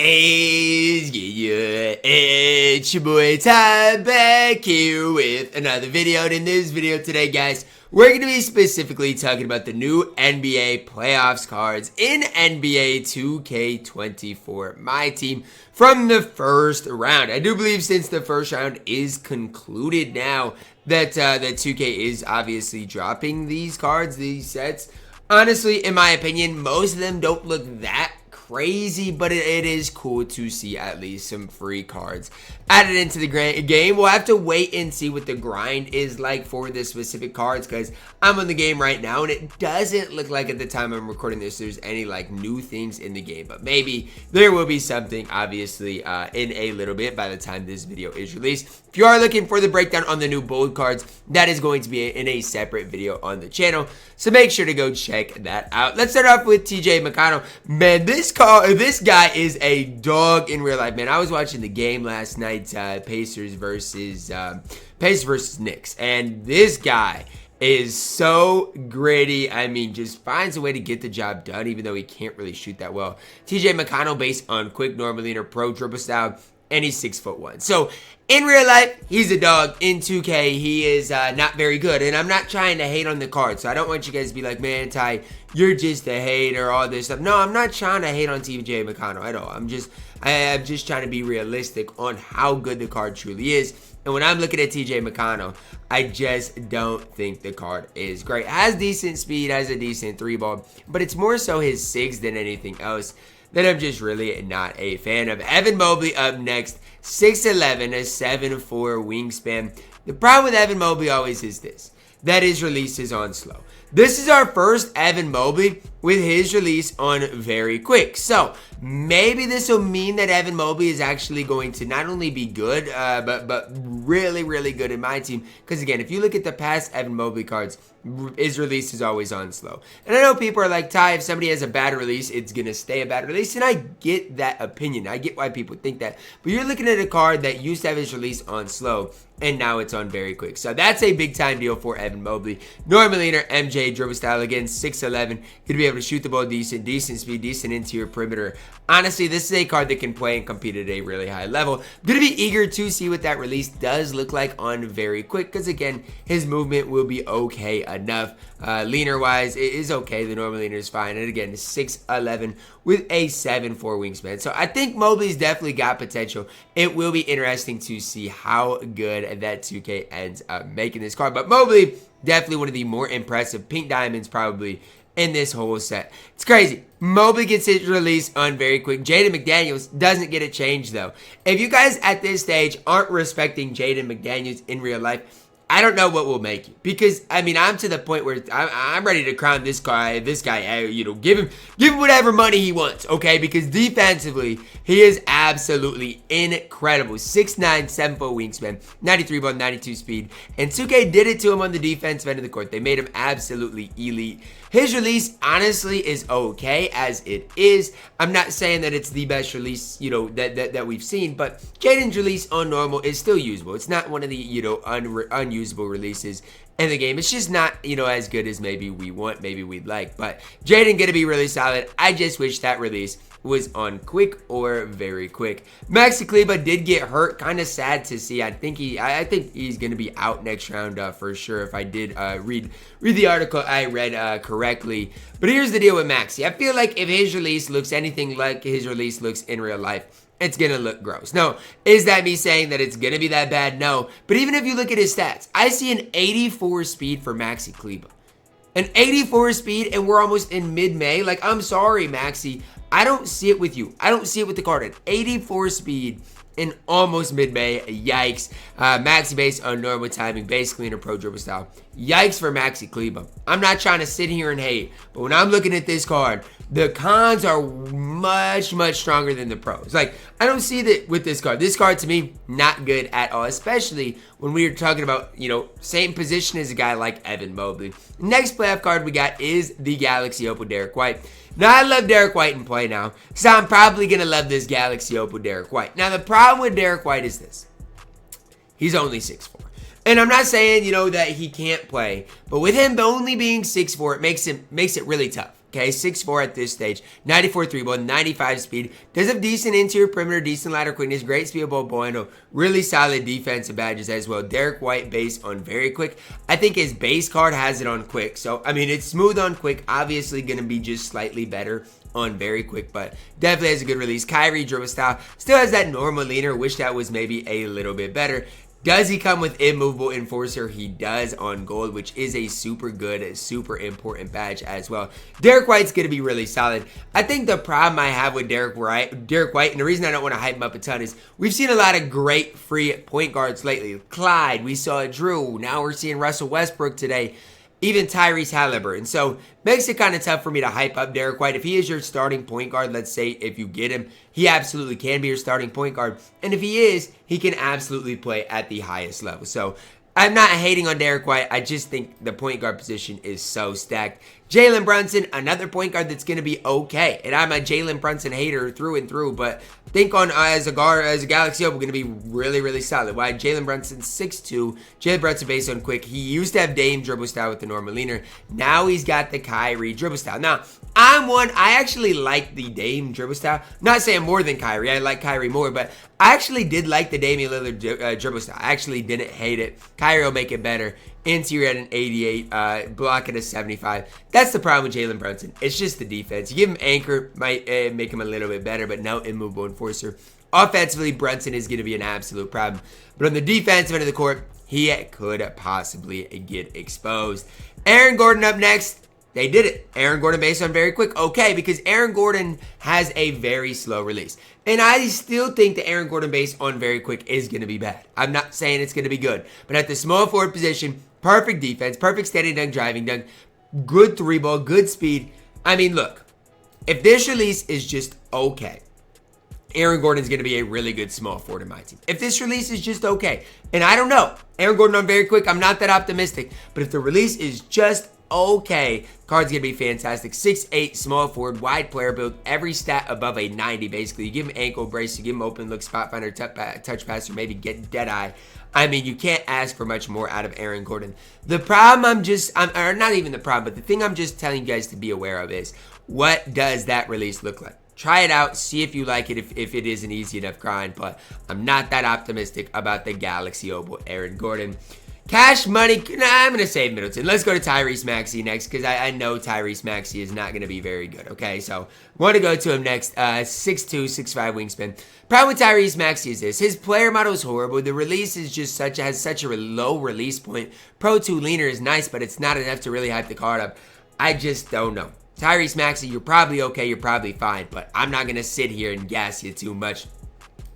is good? It's your boy Ty back here with another video. And in this video today, guys, we're going to be specifically talking about the new NBA playoffs cards in NBA 2K24 MyTEAM from the first round. I do believe since the first round is concluded now that 2K is obviously dropping these cards, these sets. Honestly, in my opinion, most of them don't look that crazy, but it is cool to see at least some free cards added into the game. We'll have to wait and see what the grind is like for the specific cards, because I'm on the game right now and it doesn't look like at the time I'm recording this there's any like new things in the game, but maybe there will be something obviously in a little bit by the time this video is released. If you are looking for the breakdown on the new bold cards, that is going to be in a separate video on the channel, so make sure to go check that out. Let's start off with TJ McConnell. Man, this guy is a dog in real life, man. I was watching the game last night, Pacers versus Knicks, and this guy is so gritty. I mean, just finds a way to get the job done, even though he can't really shoot that well. TJ McConnell, based on quick, normal leaner, pro dribble style, and he's 6'1". So in real life, he's a dog. In 2K, he is not very good. And I'm not trying to hate on the card, so I don't want you guys to be like, man, Ty, you're just a hater, all this stuff. No, I'm not trying to hate on TJ McConnell at all. I'm just trying to be realistic on how good the card truly is. And when I'm looking at TJ McConnell, I just don't think the card is great. Has decent speed, has a decent three ball, but it's more so his sigs than anything else that I'm just really not a fan of. Evan Mobley up next, 6'11", a 7'4" wingspan. The problem with Evan Mobley always is this, that his release is on slow. This is our first Evan Mobley with his release on very quick. So maybe this will mean that Evan Mobley is actually going to not only be good, but really, really good in my team. Because again, if you look at the past Evan Mobley cards, his release is always on slow. And I know people are like, Ty, if somebody has a bad release, it's going to stay a bad release. And I get that opinion. I get why people think that. But you're looking at a card that used to have his release on slow, and now it's on very quick. So that's a big time deal for Evan Mobley. Normal leaner, MJ dribble style, again, 6'11", going to be able to shoot the ball decent speed, decent interior perimeter. Honestly, this is a card that can play and compete at a really high level. Going to be eager to see what that release does look like on very quick, because again, his movement will be okay enough. Leaner wise, it is okay. The normal leaner is fine. And again, 6'11" with a 7'4" wingspan. So I think Mobley's definitely got potential. It will be interesting to see how good that 2K ends up making this card. But Mobley, definitely one of the more impressive pink diamonds probably in this whole set. It's crazy. Mobley gets his release on very quick. Jaden McDaniels doesn't get a change though. If you guys at this stage aren't respecting Jaden McDaniels in real life, I don't know what will make you, because I mean, I'm to the point where I'm ready to crown this guy, you know, give him whatever money he wants, okay? Because defensively, he is absolutely incredible. 6'9", 7'4" wingspan, 93 ball, 92 speed, and 2K did it to him on the defensive end of the court. They made him absolutely elite. His release, honestly, is okay as it is. I'm not saying that it's the best release, you know, that we've seen, but Jaden's release on normal is still usable. It's not one of the, you know, unusable releases in the game. It's just not, you know, as good as maybe we want, maybe we'd like. But Jaden gonna be really solid. I just wish that release was on quick or very quick. Maxi Kleber did get hurt. Kind of sad to see. I think he's gonna be out next round for sure. If I did read the article I read correctly. But here's the deal with Maxi. I feel like if his release looks anything like his release looks in real life, it's gonna look gross. No, is that me saying that it's gonna be that bad? No. But even if you look at his stats, I see an 84 speed for Maxi Kleber. An 84 speed, and we're almost in mid-May. Like, I'm sorry, Maxi. I don't see it with you. I don't see it with the card. An 84 speed in almost mid-May. Yikes. Maxi based on normal timing, basically in a pro dribble style. Yikes for Maxi Kleber. I'm not trying to sit here and hate, but when I'm looking at this card, the cons are much, much stronger than the pros. Like, I don't see that with this card. This card, to me, not good at all, especially when we are talking about, you know, same position as a guy like Evan Mobley. Next playoff card we got is the Galaxy Opal Derrick White. Now, I love Derrick White in play now, so I'm probably going to love this Galaxy Opal Derrick White. Now, the problem with Derrick White is this. He's only 6'4". And I'm not saying, you know, that he can't play, but with him only being 6'4", it makes it really tough. Okay, 6'4" at this stage, 94 3-ball, 95 speed. Does have decent interior perimeter, decent ladder quickness, great speed ball handle, really solid defensive badges as well. Derrick White base on very quick. I think his base card has it on quick. So, I mean, it's smooth on quick. Obviously going to be just slightly better on very quick, but definitely has a good release. Kyrie dribble style. Still has that normal leaner. Wish that was maybe a little bit better. Does he come with immovable enforcer? He does on gold, which is a super good, super important badge as well. Derrick White's going to be really solid. I think the problem I have with Derrick White, and the reason I don't want to hype him up a ton is we've seen a lot of great free point guards lately. Clyde, we saw Drew. Now we're seeing Russell Westbrook today. Even Tyrese Haliburton. So makes it kind of tough for me to hype up Derrick White. If he is your starting point guard, let's say if you get him, he absolutely can be your starting point guard. And if he is, he can absolutely play at the highest level. So I'm not hating on Derrick White. I just think the point guard position is so stacked. Jalen Brunson, another point guard that's going to be okay. And I'm a Jalen Brunson hater through and through, but think on as a Galaxy Opal, going to be really, really solid. Why? Jalen Brunson 6'2", Jalen Brunson based on quick. He used to have Dame dribble style with the normal leaner. Now he's got the Kyrie dribble style. Now, I actually like the Dame dribble style. Not saying more than Kyrie. I like Kyrie more, but I actually did like the Damian Lillard dribble style. I actually didn't hate it. Kyrie will make it better. Interior at an 88, block at a 75. That's the problem with Jalen Brunson. It's just the defense. You give him anchor, might make him a little bit better, but no immovable enforcer. Offensively, Brunson is going to be an absolute problem. But on the defensive end of the court, he could possibly get exposed. Aaron Gordon up next. They did it. Aaron Gordon based on very quick. Okay, because Aaron Gordon has a very slow release. And I still think the Aaron Gordon based on very quick is going to be bad. I'm not saying it's going to be good. But at the small forward position, perfect defense, perfect steady dunk, driving dunk, good 3-ball, good speed. I mean, look, if this release is just okay, Aaron Gordon's going to be a really good small forward in my team. If this release is just okay, and I don't know, Aaron Gordon on very quick, I'm not that optimistic. But if the release is just okay, card's gonna be fantastic. 6'8", small forward, wide player build, every stat above a 90 basically. You give him ankle brace, you give him open look, spot finder, touch pass, or maybe get dead eye. I mean, you can't ask for much more out of Aaron Gordon. The problem or not even the problem, but the thing I'm just telling you guys to be aware of is, what does that release look like? Try it out, see if you like it, if it is an easy enough grind, but I'm not that optimistic about the Galaxy Opal Aaron Gordon. Cash money, I'm going to save Middleton. Let's go to Tyrese Maxey next, because I know Tyrese Maxey is not going to be very good, okay? So, want to go to him next. 6'2", 6'5", wingspan. Problem with Tyrese Maxey is this. His player model is horrible. The release is just has such a low release point. Pro 2 leaner is nice, but it's not enough to really hype the card up. I just don't know. Tyrese Maxey, you're probably okay, you're probably fine, but I'm not going to sit here and gas you too much.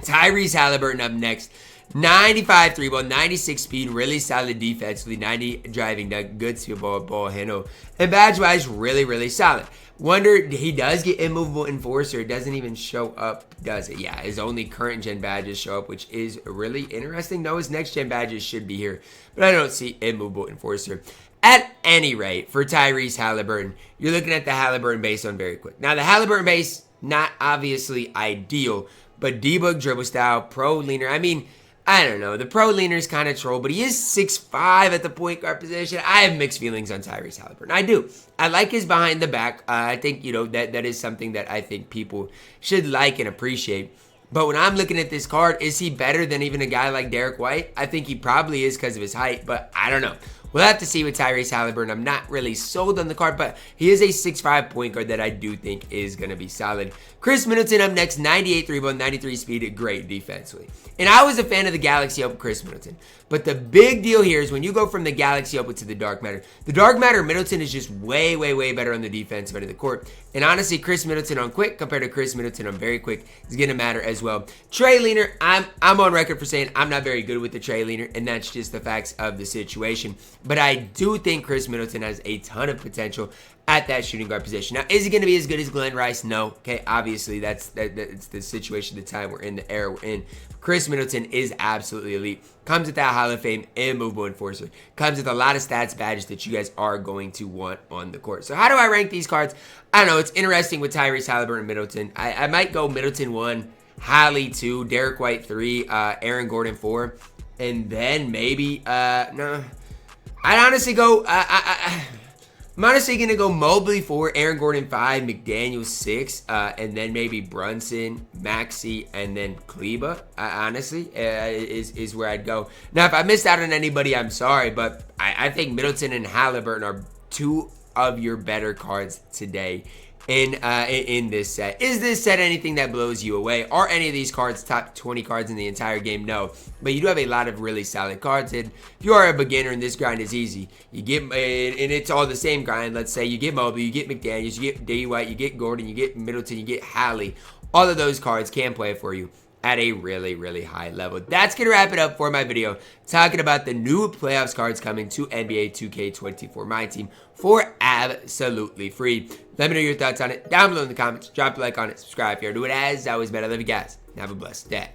Tyrese Haliburton up next. 95 3-ball, 96 speed, really solid defensively, 90 driving dunk, good speed ball handle, and badge-wise, really, really solid. Wonder, he does get immovable enforcer. It doesn't even show up, does it? Yeah, his only current gen badges show up, which is really interesting. No, his next gen badges should be here, but I don't see immovable enforcer. At any rate, for Tyrese Haliburton, you're looking at the Haliburton base on very quick. Now, the Haliburton base, not obviously ideal, but D-book dribble style, pro leaner. I mean, I don't know. The pro leaner is kind of troll, but he is 6'5" at the point guard position. I have mixed feelings on Tyrese Haliburton. I do. I like his behind the back. I think, that is something that I think people should like and appreciate. But when I'm looking at this card, is he better than even a guy like Derrick White? I think he probably is because of his height, but I don't know. We'll have to see with Tyrese Haliburton. I'm not really sold on the card, but he is a 6'5" point guard that I do think is going to be solid. Khris Middleton up next, 98 3-ball, 93 speed, great defensively. And I was a fan of the Galaxy Opal Khris Middleton. But the big deal here is when you go from the Galaxy Opal to the Dark Matter. The Dark Matter, Middleton is just way, way, way better on the defensive end of the court. And honestly, Khris Middleton on quick compared to Khris Middleton on very quick is going to matter as well. Trey leaner, I'm on record for saying I'm not very good with the Trey leaner, and that's just the facts of the situation. But I do think Khris Middleton has a ton of potential at that shooting guard position. Now, is he going to be as good as Glenn Rice? No. Okay, obviously, that's the situation, the time we're in, the era we're in. Khris Middleton is absolutely elite. Comes with that Hall of Fame immovable enforcer. Comes with a lot of stats badges that you guys are going to want on the court. So how do I rank these cards? I don't know. It's interesting with Tyrese Haliburton and Middleton. I might go Middleton 1, Hallie 2, Derrick White 3, Aaron Gordon 4, and then maybe, no. I'd honestly go, I'm honestly going to go Mobley 4, Aaron Gordon 5, McDaniels 6, and then maybe Brunson, Maxi, and then Kleber, honestly, is where I'd go. Now, if I missed out on anybody, I'm sorry, but I think Middleton and Haliburton are two of your better cards today in this set. Is this set anything that blows you away? Are any of these cards top 20 cards in the entire game? No, but you do have a lot of really solid cards, and if you are a beginner and this grind is easy, you get, and it's all the same grind. Let's say you get Mobley, you get McDaniels, you get D. White, you get Gordon, you get Middleton, you get Hallie. All of those cards can play for you at a really, really high level. That's going to wrap it up for my video talking about the new playoffs cards coming to NBA 2K24 MyTEAM for absolutely free. Let me know your thoughts on it down below in the comments. Drop a like on it. Subscribe if you're new. As always, man, I love you guys. Have a blessed day.